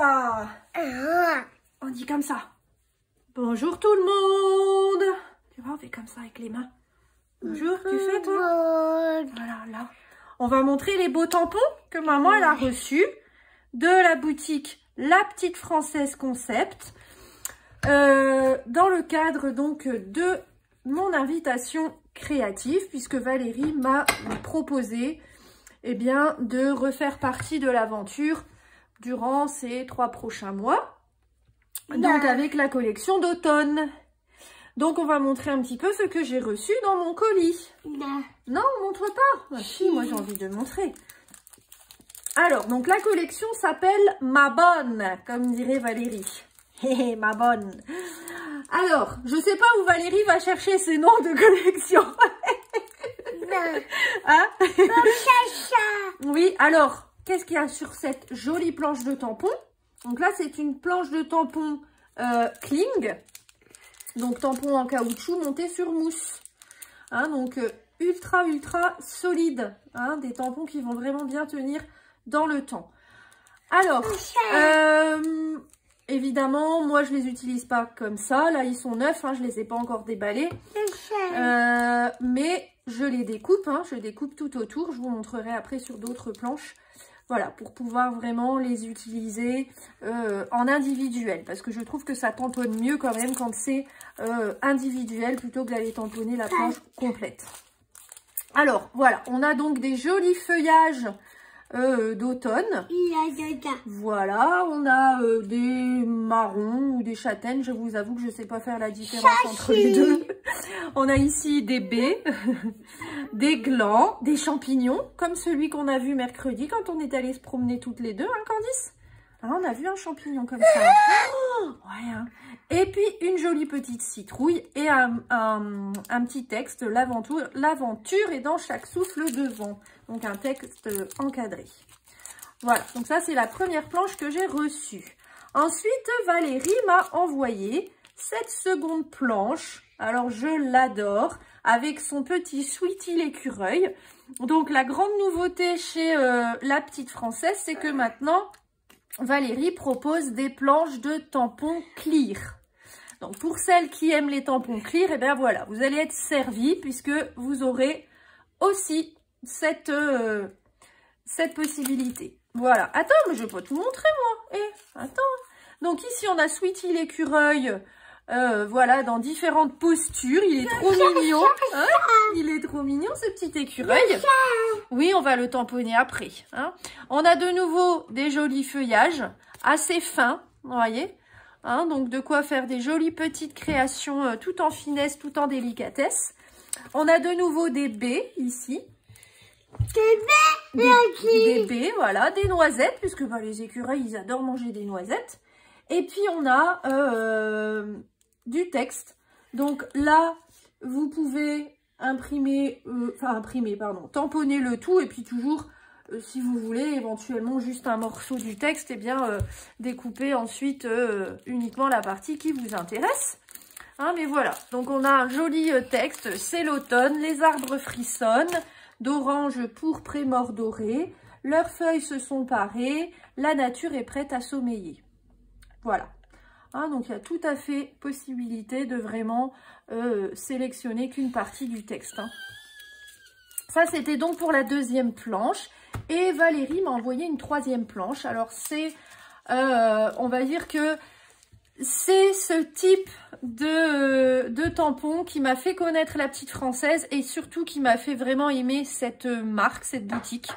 Voilà. On dit comme ça. Bonjour tout le monde. Tu vois, on fait comme ça avec les mains. Bonjour, tu fais toi? Voilà, là. On va montrer les beaux tampons que maman elle a reçus de la boutique La Petite Française Concept. Dans le cadre donc de mon invitation créative, puisque Valérie m'a proposé de refaire partie de l'aventure durant ces 3 prochains mois, donc avec la collection d'automne. Donc on va montrer un petit peu ce que j'ai reçu dans mon colis. Non, on montre pas. Ah, si, moi j'ai envie de montrer. Alors, donc la collection s'appelle Ma Bonne, comme dirait Valérie. Hé, ma bonne. Alors, je sais pas où Valérie va chercher ces noms de collection. Hein? Oui, alors, qu'est-ce qu'il y a sur cette jolie planche de tampons? Donc là, c'est une planche de tampons Kling. Donc, tampon en caoutchouc monté sur mousse. Hein, donc, ultra solide. Hein, des tampons qui vont vraiment bien tenir dans le temps. Alors, évidemment, moi, je les utilise pas comme ça. Là, ils sont neufs, hein, je les ai pas encore déballés. Mais je les découpe, hein, je découpe tout autour. Je vous montrerai après sur d'autres planches. Voilà, pour pouvoir vraiment les utiliser en individuel. Parce que je trouve que ça tamponne mieux quand même quand c'est individuel plutôt que d'aller tamponner la planche complète. Alors, voilà, on a donc des jolis feuillages d'automne. Voilà, on a des marrons ou des châtaignes. Je vous avoue que je ne sais pas faire la différence entre les deux. On a ici des baies, des glands, des champignons, comme celui qu'on a vu mercredi quand on est allé se promener toutes les deux, hein, Candice? Ah, on a vu un champignon comme ça. Oh, ouais, hein. Et puis une jolie petite citrouille et un petit texte, l'aventure est dans chaque souffle de vent. Donc un texte encadré. Voilà, donc ça c'est la première planche que j'ai reçue. Ensuite, Valérie m'a envoyé cette seconde planche. Alors je l'adore, avec son petit Sweetie l'écureuil. Donc la grande nouveauté chez La Petite Française, c'est que maintenant, Valérie propose des planches de tampons clear. Donc pour celles qui aiment les tampons clear, et bien voilà, vous allez être servis puisque vous aurez aussi cette possibilité. Voilà. Attends, mais je vais pas tout montrer moi. Attends. Donc ici on a Sweetie l'écureuil. Voilà, dans différentes postures. Il est trop mignon. Hein, il est trop mignon ce petit écureuil. Oui, on va le tamponner après. Hein. On a de nouveau des jolis feuillages assez fins. Vous voyez, hein, donc de quoi faire des jolies petites créations tout en finesse, tout en délicatesse. On a de nouveau des baies ici. Des baies, voilà, des noisettes, puisque bah, les écureuils, ils adorent manger des noisettes. Et puis, on a du texte. Donc là, vous pouvez tamponner le tout. Et puis toujours, si vous voulez, éventuellement juste un morceau du texte, et bien découper ensuite uniquement la partie qui vous intéresse. Hein, mais voilà, donc on a un joli texte. C'est l'automne, les arbres frissonnent. D'orange pourpre et mordoré, leurs feuilles se sont parées, la nature est prête à sommeiller. Voilà. Hein, donc, il y a tout à fait possibilité de vraiment sélectionner qu'une partie du texte. Hein. Ça, c'était donc pour la deuxième planche. Et Valérie m'a envoyé une troisième planche. Alors, c'est, on va dire que c'est ce type de tampon qui m'a fait connaître La Petite Française et surtout qui m'a fait vraiment aimer cette marque, cette boutique.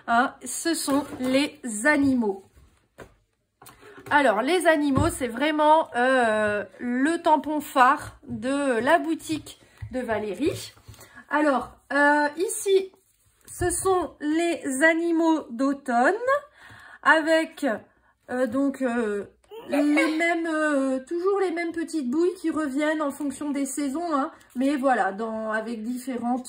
Hein, ce sont les animaux. Alors, les animaux, c'est vraiment le tampon phare de la boutique de Valérie. Alors, ici, ce sont les animaux d'automne avec toujours les mêmes petites bouilles qui reviennent en fonction des saisons, hein, mais voilà, avec différents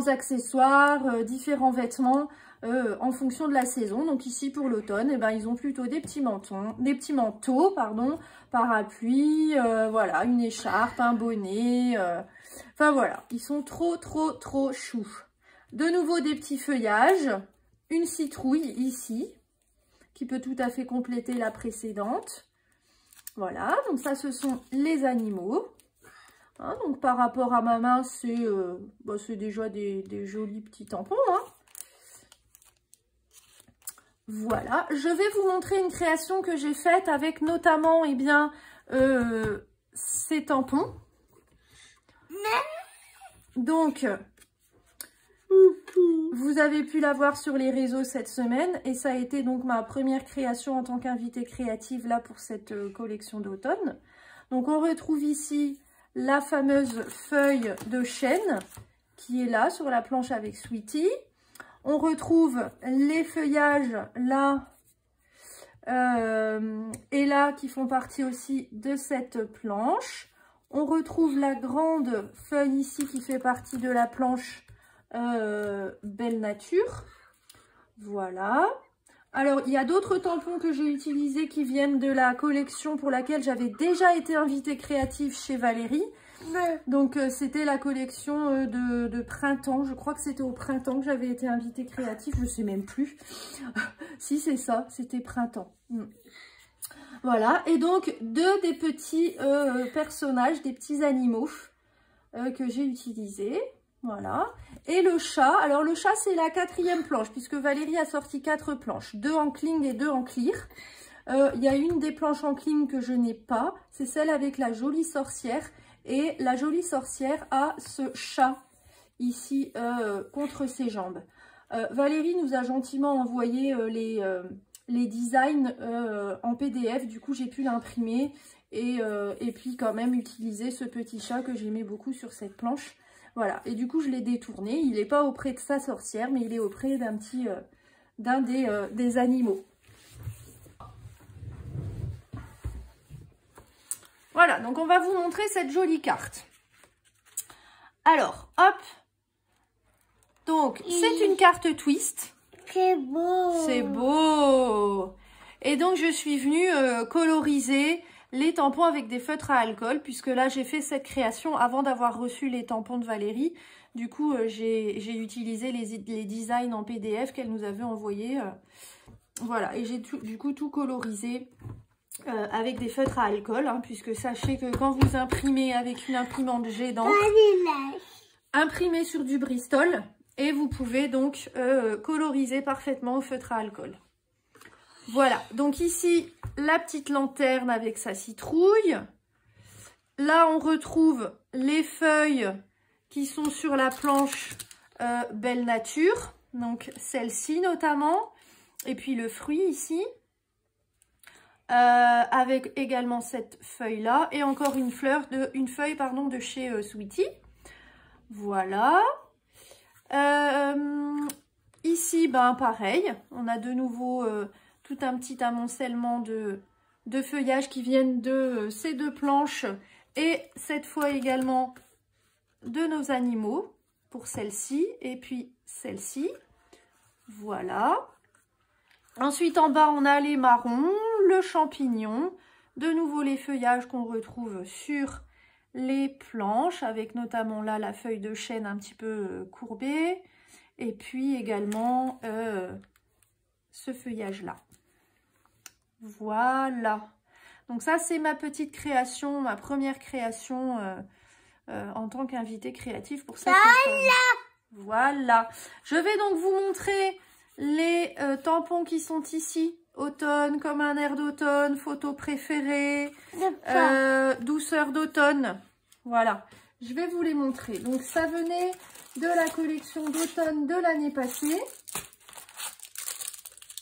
accessoires, différents vêtements en fonction de la saison. Donc ici pour l'automne, eh ben, ils ont plutôt des petits manteaux, parapluie, voilà, une écharpe, un bonnet, enfin voilà, ils sont trop choux. De nouveau des petits feuillages, une citrouille ici. qui peut tout à fait compléter la précédente. Voilà, donc ça ce sont les animaux. Hein, donc par rapport à ma main, c'est déjà des jolis petits tampons. Hein. Voilà, je vais vous montrer une création que j'ai faite avec notamment eh bien, ces tampons. Donc, vous avez pu la voir sur les réseaux cette semaine et ça a été donc ma première création en tant qu'invitée créative là pour cette collection d'automne. Donc on retrouve ici la fameuse feuille de chêne qui est là sur la planche avec Sweetie. On retrouve les feuillages là et là qui font partie aussi de cette planche. On retrouve la grande feuille ici qui fait partie de la planche Belle Nature. Voilà. Alors, il y a d'autres tampons que j'ai utilisés qui viennent de la collection pour laquelle j'avais déjà été invitée créative chez Valérie. Donc, c'était la collection de printemps. Je crois que c'était au printemps que j'avais été invitée créative. Je ne sais même plus. Si, c'est ça. C'était printemps. Voilà. Et donc, des petits personnages, des petits animaux que j'ai utilisés. Voilà. Et le chat. Alors, le chat, c'est la 4e planche puisque Valérie a sorti 4 planches. 2 en cling et 2 en clear. Il y a une des planches en cling que je n'ai pas. C'est celle avec la jolie sorcière. Et la jolie sorcière a ce chat ici contre ses jambes. Valérie nous a gentiment envoyé les designs en PDF. Du coup, j'ai pu l'imprimer et puis quand même utiliser ce petit chat que j'aimais beaucoup sur cette planche. Voilà. Et du coup, je l'ai détourné. Il n'est pas auprès de sa sorcière, mais il est auprès d'un des animaux. Voilà, donc on va vous montrer cette jolie carte. Alors, hop. Donc, c'est une carte twist. C'est beau. C'est beau. Et donc, je suis venue coloriser les tampons avec des feutres à alcool, puisque là, j'ai fait cette création avant d'avoir reçu les tampons de Valérie. Du coup, j'ai utilisé les designs en PDF qu'elle nous avait envoyés. Voilà, et j'ai du coup tout colorisé. Avec des feutres à alcool, hein, puisque sachez que quand vous imprimez avec une imprimante jet d'encre, imprimez sur du Bristol et vous pouvez donc coloriser parfaitement au feutre à alcool. Voilà, donc ici la petite lanterne avec sa citrouille. Là on retrouve les feuilles qui sont sur la planche Belle Nature, donc celle-ci notamment, et puis le fruit ici. Avec également cette feuille là et encore une feuille de chez Sweetie. Voilà. Ici pareil, on a de nouveau tout un petit amoncellement de feuillages qui viennent de ces 2 planches et cette fois également de nos animaux pour celle-ci et puis celle-ci. Voilà. Ensuite, en bas, on a les marrons, le champignon, de nouveau les feuillages qu'on retrouve sur les planches, avec notamment là la feuille de chêne un petit peu courbée, et puis également ce feuillage-là. Voilà. Donc ça, c'est ma petite création, ma première création en tant qu'invitée créative pour cette automne. Voilà. Je vais donc vous montrer les tampons qui sont ici, automne, comme un air d'automne, photo préférée, douceur d'automne. Voilà, je vais vous les montrer. Donc ça venait de la collection d'automne de l'année passée.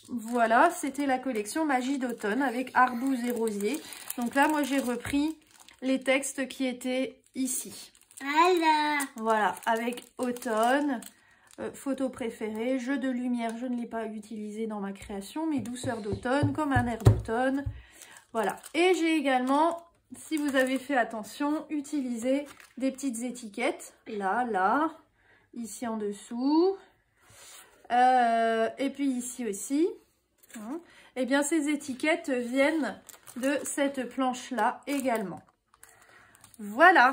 Voilà, c'était la collection Magie d'automne avec arbouze et rosier. Donc là, moi j'ai repris les textes qui étaient ici. Voilà, avec automne. Photo préférée, jeu de lumière, je ne l'ai pas utilisé dans ma création, mais douceur d'automne, comme un air d'automne. Voilà. Et j'ai également, si vous avez fait attention, utilisé des petites étiquettes. Là, ici en dessous. Et puis ici aussi. Et bien, ces étiquettes viennent de cette planche-là également. Voilà.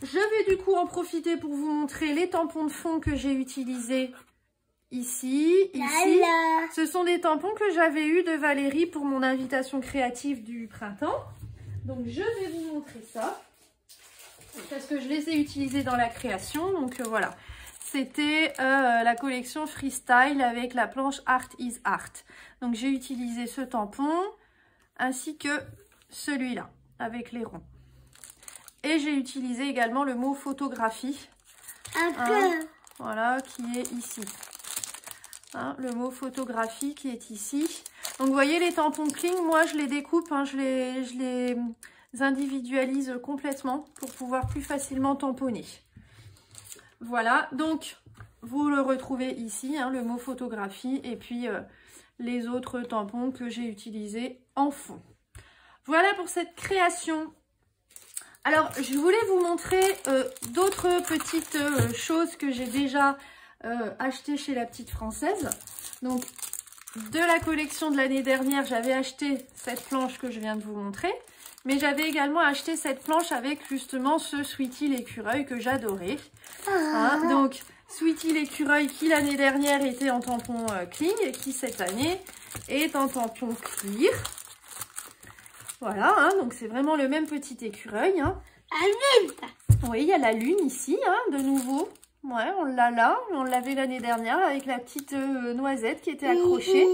Je vais du coup en profiter pour vous montrer les tampons de fond que j'ai utilisés ici, ici. Ce sont des tampons que j'avais eu de Valérie pour mon invitation créative du printemps. Donc je vais vous montrer ça. Parce que je les ai utilisés dans la création. Donc voilà. C'était la collection Freestyle avec la planche Art is Art. Donc j'ai utilisé ce tampon ainsi que celui-là avec les ronds. Et j'ai utilisé également le mot photographie. Voilà, qui est ici. Hein, le mot photographie qui est ici. Donc vous voyez les tampons Kling, moi je les découpe, hein, je les individualise complètement pour pouvoir plus facilement tamponner. Voilà, donc vous le retrouvez ici, hein, le mot photographie et puis les autres tampons que j'ai utilisés en fond. Voilà pour cette création. Alors, je voulais vous montrer d'autres petites choses que j'ai déjà achetées chez la petite française. Donc, de la collection de l'année dernière, j'avais acheté cette planche que je viens de vous montrer. Mais j'avais également acheté cette planche avec justement ce Sweetie l'écureuil que j'adorais. Hein, donc, Sweetie l'écureuil qui l'année dernière était en tampon Kling et qui cette année est en tampon clear. Voilà, hein, donc c'est vraiment le même petit écureuil. Hein. La lune. Oui, il y a la lune ici, hein, de nouveau. Ouais, on l'a là, on l'avait l'année dernière avec la petite noisette qui était accrochée.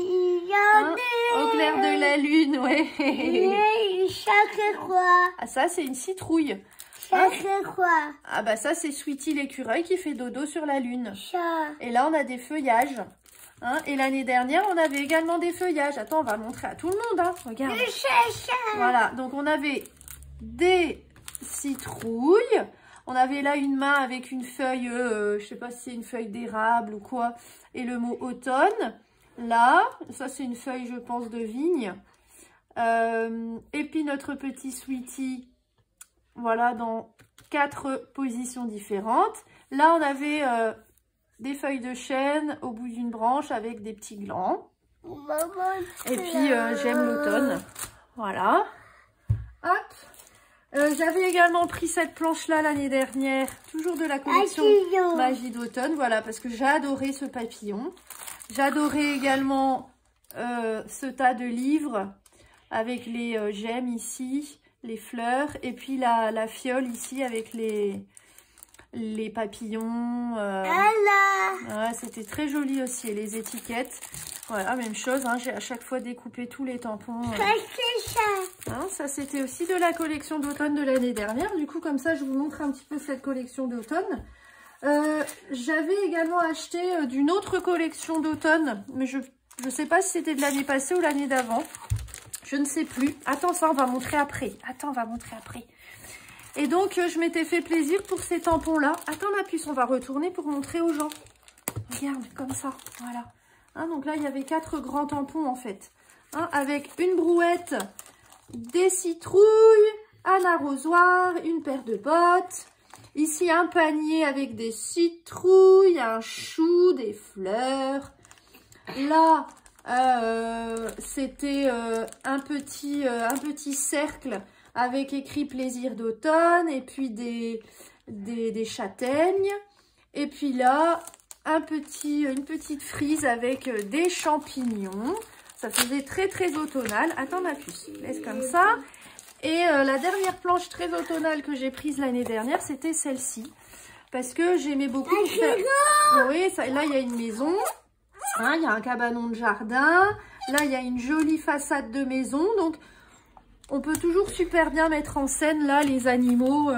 Hein, au clair de la lune, ouais. Chaque quoi? Ah, ça, c'est une citrouille. Chaque quoi? Ah, bah ça, c'est Sweetie l'écureuil qui fait dodo sur la lune. Ça. Et là, on a des feuillages. Hein, et l'année dernière, on avait également des feuillages. Attends, on va montrer à tout le monde. Hein. Regarde. Voilà, donc on avait des citrouilles. On avait là une main avec une feuille, je sais pas si c'est une feuille d'érable ou quoi. Et le mot automne. Là, ça c'est une feuille, je pense, de vigne. Et puis notre petit Sweetie, voilà, dans 4 positions différentes. Là, on avait... des feuilles de chêne au bout d'une branche avec des petits glands. Et puis j'aime l'automne. Voilà. Hop. J'avais également pris cette planche là l'année dernière. Toujours de la collection Magie d'automne. Voilà, parce que j'ai adoré ce papillon. J'adorais également ce tas de livres avec les gemmes ici, les fleurs. Et puis la fiole ici avec les papillons. Ouais, c'était très joli aussi. Et les étiquettes. Voilà, même chose. Hein, j'ai à chaque fois découpé tous les tampons. Hein, ça, c'était aussi de la collection d'automne de l'année dernière. Du coup, comme ça, je vous montre un petit peu cette collection d'automne. J'avais également acheté d'une autre collection d'automne. Mais je ne sais pas si c'était de l'année passée ou l'année d'avant. Je ne sais plus. Attends, ça, on va montrer après. Attends, on va montrer après. Et donc, je m'étais fait plaisir pour ces tampons-là. Attends, ma puce, on va retourner pour montrer aux gens. Regarde, comme ça, voilà. Hein, donc là, il y avait 4 grands tampons, en fait. Hein, avec une brouette, des citrouilles, un arrosoir, une paire de bottes. Ici, un panier avec des citrouilles, un chou, des fleurs. Là, c'était un petit cercle avec écrit plaisir d'automne et puis des châtaignes. Et puis là, une petite frise avec des champignons. Ça faisait très très automnal. Attends ma puce, laisse comme ça. Et la dernière planche très automnale que j'ai prise l'année dernière, c'était celle-ci. Parce que j'aimais beaucoup faire... Oui, là il y a une maison. Hein, il y a un cabanon de jardin. Là il y a une jolie façade de maison. Donc on peut toujours super bien mettre en scène là les animaux.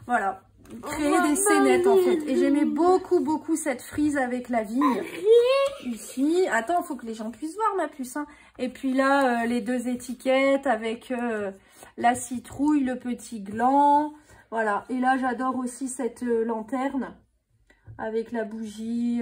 Voilà. Créer des scénettes en fait. Et j'aimais beaucoup cette frise avec la vigne. Ici. Attends, il faut que les gens puissent voir ma puce. Hein. Et puis là, les 2 étiquettes avec la citrouille, le petit gland. Voilà. Et là, j'adore aussi cette lanterne avec la bougie,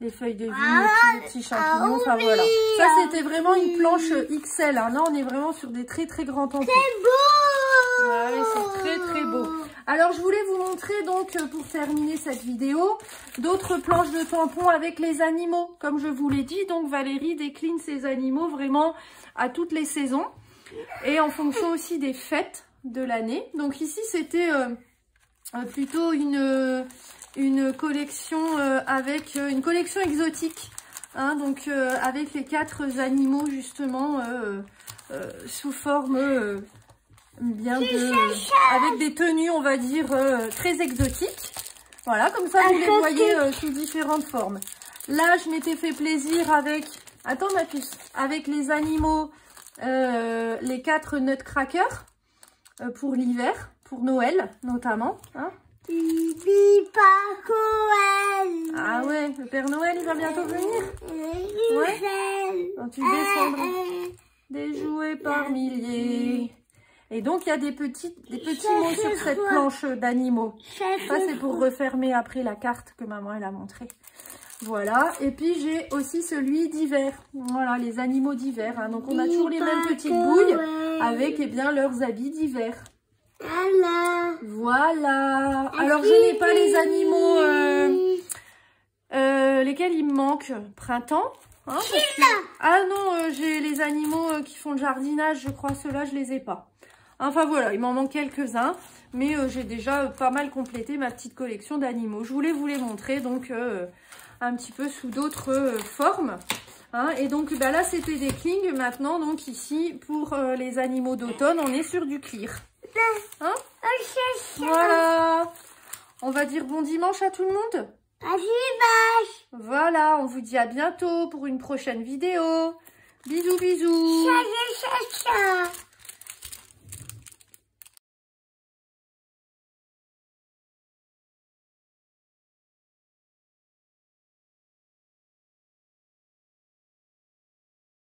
les feuilles de vigne, les petits champignons. Enfin voilà. Ça, c'était vraiment une planche XL. Hein. Là, on est vraiment sur des très grands tampons. C'est beau! Ouais, c'est très beau. Alors, je voulais vous montrer donc, pour terminer cette vidéo, d'autres planches de tampons avec les animaux. Comme je vous l'ai dit, donc Valérie décline ses animaux vraiment à toutes les saisons. Et en fonction aussi des fêtes de l'année. Donc ici, c'était plutôt une une collection avec une collection exotique. Hein, donc avec les 4 animaux justement sous forme bien avec des tenues on va dire très exotiques. Voilà, comme ça vous les voyez sous différentes formes. Là je m'étais fait plaisir avec, attends ma puce, avec les animaux, les 4 nutcrackers pour l'hiver, pour Noël notamment. Hein. Ah ouais, le Père Noël il va bientôt venir. Ouais. Quand tu descendras des jouets par milliers. Et donc il y a des petits mots sur cette planche d'animaux. Ça c'est pour refermer après la carte que maman elle a montrée. Voilà, et puis j'ai aussi celui d'hiver. Voilà, les animaux d'hiver. Hein. Donc on a toujours les mêmes petites bouilles avec eh bien leurs habits d'hiver. Voilà. Alors je n'ai pas les animaux lesquels il me manque. Printemps. Hein, ah non, j'ai les animaux qui font le jardinage, je crois. Ceux-là, je les ai pas. Enfin voilà, il m'en manque quelques-uns. Mais j'ai déjà pas mal complété ma petite collection d'animaux. Je voulais vous les montrer donc un petit peu sous d'autres formes. Hein, et donc bah, là, c'était des Kling. Maintenant, donc ici, pour les animaux d'automne, on est sur du clear. Hein? Voilà. On va dire bon dimanche à tout le monde. Bon dimanche. Voilà, on vous dit à bientôt pour une prochaine vidéo. Bisous, bisous. Ciao.